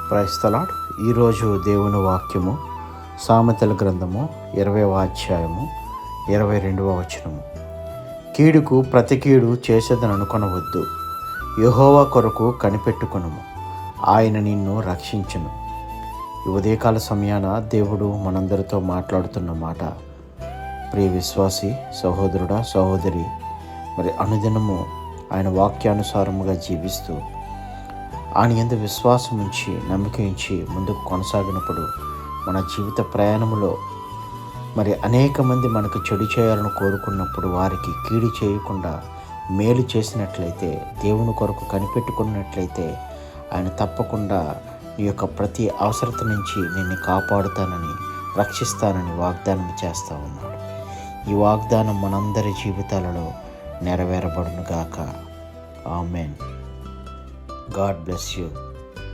Praise the lord. ఈరోజు దేవుని వాక్యము సామెతల గ్రంథము 20వ అధ్యాయము 22వ వచనము. కీడుకు ప్రతి కీడు చేసేదని అనుకొనవద్దు, యెహోవా కొరకు కనిపెట్టుకొనుము, ఆయన నిన్ను రక్షించును. ఈ ఉదయకాల సమయాన దేవుడు మనందరితో మాట్లాడుతున్న మాట, ప్రియ విశ్వాసి సహోదరుడా సహోదరి, మరి అనుదినము ఆయన వాక్యానుసారముగా జీవిస్తూ ఆయన యందు విశ్వాసం ఉంచి నమ్మిక ఉంచి ముందుకు కొనసాగినప్పుడు మన జీవిత ప్రయాణంలో మరి అనేక మంది మనకు చెడు చేయాలని కోరుకున్నప్పుడు వారికి కీడు చేయకుండా మేలు చేసినట్లయితే, దేవుని కొరకు కనిపెట్టుకున్నట్లయితే ఆయన తప్పకుండా నీ యొక్క ప్రతి అవసరత నుంచి నిన్ను కాపాడుతానని, రక్షిస్తానని వాగ్దానం చేస్తూ ఉన్నాడు. ఈ వాగ్దానం మనందరి జీవితాలలో నెరవేరబడును గాక. ఆమెన్. God bless you.